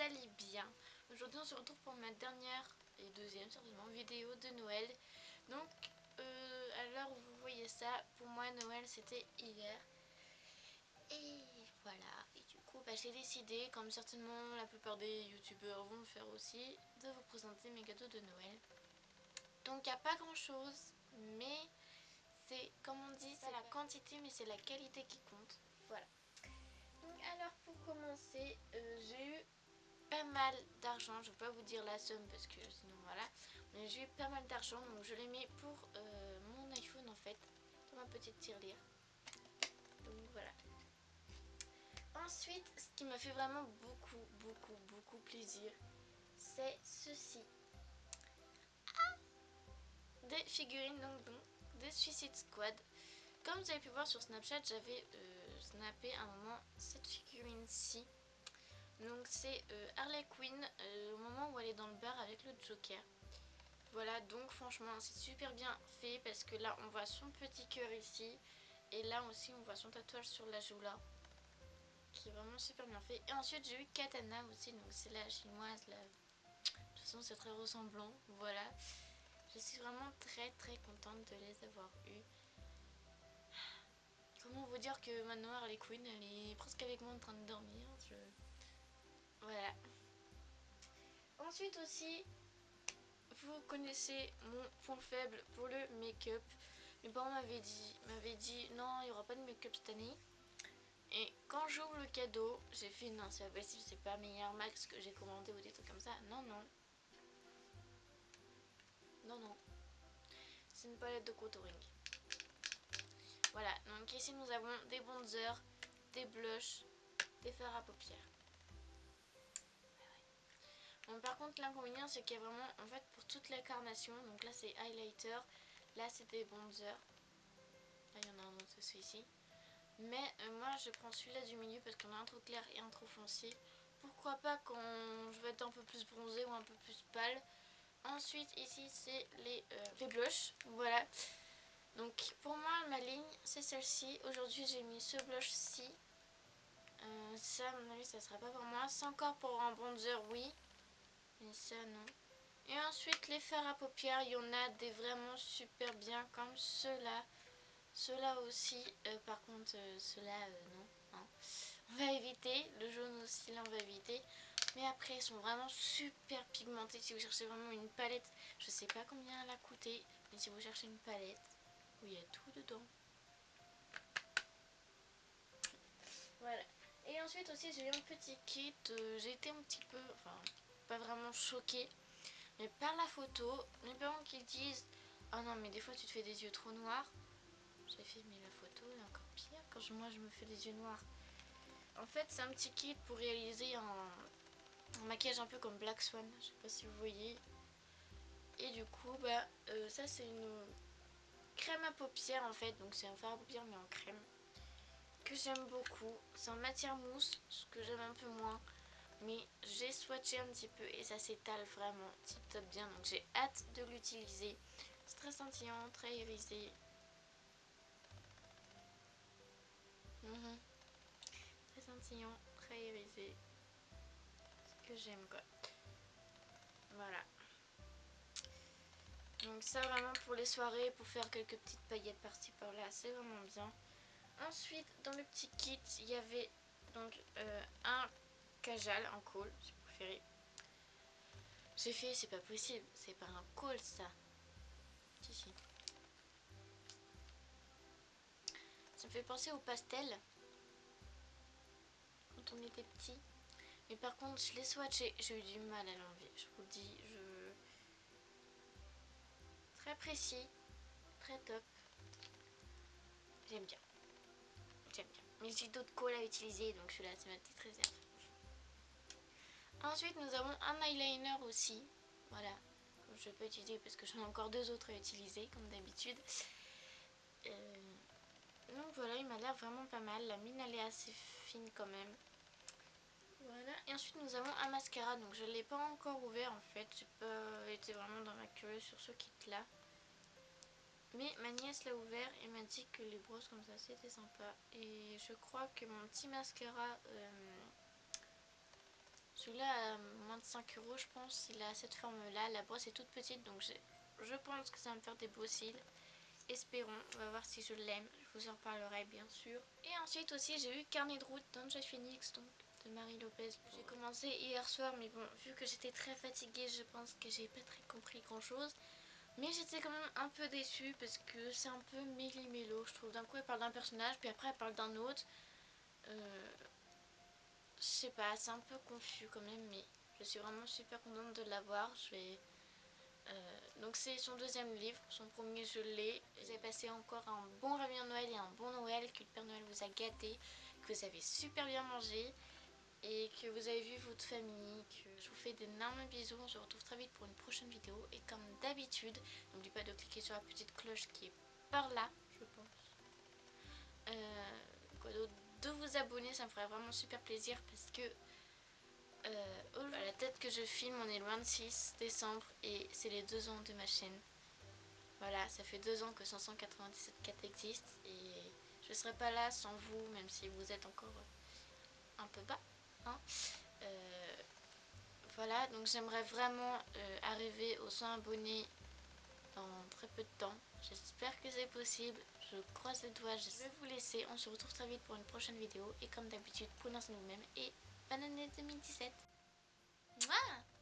allez bien. Aujourd'hui on se retrouve pour ma dernière et deuxième certainement vidéo de Noël. Donc à l'heure où vous voyez ça, pour moi Noël c'était hier. Et voilà, et du coup j'ai décidé, comme certainement la plupart des youtubeurs vont le faire aussi, de vous présenter mes cadeaux de Noël. Donc il n'y a pas grand chose, mais c'est comme on dit, c'est la quantité mais c'est la qualité qui compte. Voilà. Donc alors pour commencer, j'ai eu pas mal d'argent, je vais pas vous dire la somme parce que sinon voilà, mais j'ai eu pas mal d'argent donc je l'ai mis pour mon iPhone en fait, dans ma petite tirelire. Donc voilà. Ensuite, ce qui m'a fait vraiment beaucoup plaisir, c'est ceci. Des figurines donc des Suicide Squad. Comme vous avez pu voir sur Snapchat, j'avais snappé un moment cette figurine-ci. Donc c'est Harley Quinn au moment où elle est dans le bar avec le Joker. Voilà, donc franchement c'est super bien fait parce que là on voit son petit cœur ici. Et là aussi on voit son tatouage sur la joue là, qui est vraiment super bien fait. Et ensuite j'ai eu Katana aussi, donc c'est la chinoise là. De toute façon c'est très ressemblant, voilà. Je suis vraiment très contente de les avoir eus. Comment vous dire que maintenant Harley Quinn elle est presque avec moi en train de dormir. Voilà. Ensuite aussi, vous connaissez mon point faible pour le make-up. Mes parents m'avaient dit non, il n'y aura pas de make-up cette année. Et quand j'ouvre le cadeau, j'ai fait non, c'est pas possible, c'est pas meilleur max que j'ai commandé ou des trucs comme ça. Non. C'est une palette de contouring. Voilà, donc ici nous avons des bronzers, des blushs, des fards à paupières. Bon, par contre l'inconvénient c'est qu'il y a vraiment en fait pour toute la carnation, donc là c'est highlighter, là c'est des bronzers, là il y en a un autre, c'est celui-ci. Mais moi je prends celui-là du milieu parce qu'on a un trop clair et un trop foncé. Pourquoi pas quand je vais être un peu plus bronzée ou un peu plus pâle. Ensuite ici c'est les blushs, voilà. Donc pour moi ma ligne c'est celle-ci. Aujourd'hui j'ai mis ce blush-ci. Ça à mon avis ça sera pas pour moi. C'est encore pour un bronzer oui. Mais ça non. Et ensuite les fards à paupières, il y en a des vraiment super bien comme ceux-là. Ceux-là aussi, par contre ceux-là non. Hein. On va éviter, le jaune aussi là on va éviter. Mais après ils sont vraiment super pigmentés. Si vous cherchez vraiment une palette, je sais pas combien elle a coûté. Mais si vous cherchez une palette où il y a tout dedans. Voilà. Et ensuite aussi j'ai eu un petit kit, j'ai été un petit peu, enfin pas vraiment choquée. Mais par la photo, mes parents qui disent oh non mais des fois tu te fais des yeux trop noirs. J'ai fait mais la photo est encore pire quand moi je me fais des yeux noirs. En fait c'est un petit kit pour réaliser un maquillage un peu comme Black Swan, je sais pas si vous voyez. Et du coup bah ça c'est une crème à paupières en fait, donc c'est un fard à paupières mais en crème. Que j'aime beaucoup, c'est en matière mousse, ce que j'aime un peu moins. Mais j'ai swatché un petit peu et ça s'étale vraiment tip top bien, donc j'ai hâte de l'utiliser. C'est très scintillant, très irisé. Très scintillant, très irisé. Ce que j'aime quoi. Voilà. Donc ça vraiment pour les soirées, pour faire quelques petites paillettes par-ci par-là, c'est vraiment bien. Ensuite dans le petit kit il y avait donc un kajal en kohl si vous préférez. J'ai fait c'est pas possible, c'est pas un kohl ça. Si. Ça me fait penser au pastel quand on était petit. Mais par contre je l'ai swatché, j'ai eu du mal à l'enlever, je vous le dis. Très précis, très top. J'aime bien. Mais j'ai d'autres kohls à utiliser donc celui-là c'est ma petite réserve. Ensuite nous avons un eyeliner aussi. Voilà. Je ne vais pas utiliser parce que j'en ai encore deux autres à utiliser comme d'habitude. Donc voilà, il m'a l'air vraiment pas mal. La mine elle est assez fine quand même. Voilà. Et ensuite nous avons un mascara. Donc je ne l'ai pas encore ouvert en fait. J'ai pas été vraiment dans ma curieuse sur ce kit là. Mais ma nièce l'a ouvert et m'a dit que les brosses comme ça c'était sympa. Et je crois que mon petit mascara celui-là à moins de 5 euros je pense. Il a cette forme là, la brosse est toute petite donc je pense que ça va me faire des beaux cils. Espérons, on va voir si je l'aime, je vous en parlerai bien sûr. Et ensuite aussi j'ai eu Carnet de route d'Anja Phoenix, donc de Marie Lopez. J'ai commencé hier soir mais bon, vu que j'étais très fatiguée, je pense que j'ai pas très compris grand chose. Mais j'étais quand même un peu déçue parce que c'est un peu méli-mélo je trouve. D'un coup elle parle d'un personnage puis après elle parle d'un autre. Je sais pas, c'est un peu confus quand même mais je suis vraiment super contente de l'avoir. Donc c'est son deuxième livre, son premier je l'ai. Vous avez passé encore un bon réveillon de Noël et un bon Noël, que le Père Noël vous a gâté, que vous avez super bien mangé et que vous avez vu votre famille, que je vous fais d'énormes bisous. On se retrouve très vite pour une prochaine vidéo et comme d'habitude, n'oubliez pas de cliquer sur la petite cloche qui est par là, je pense. Quoi d'autre, de vous abonner, ça me ferait vraiment super plaisir parce que à la tête que je filme, on est le 26 décembre et c'est les 2 ans de ma chaîne. Voilà, ça fait 2 ans que 597 existe et je ne serais pas là sans vous, même si vous êtes encore un peu bas. Hein. Voilà, donc j'aimerais vraiment arriver aux 100 abonnés dans très peu de temps. J'espère que c'est possible, je croise les doigts. Je vais vous laisser, on se retrouve très vite pour une prochaine vidéo et comme d'habitude, prenez soin de vous-même et bonne année 2017. Mouah.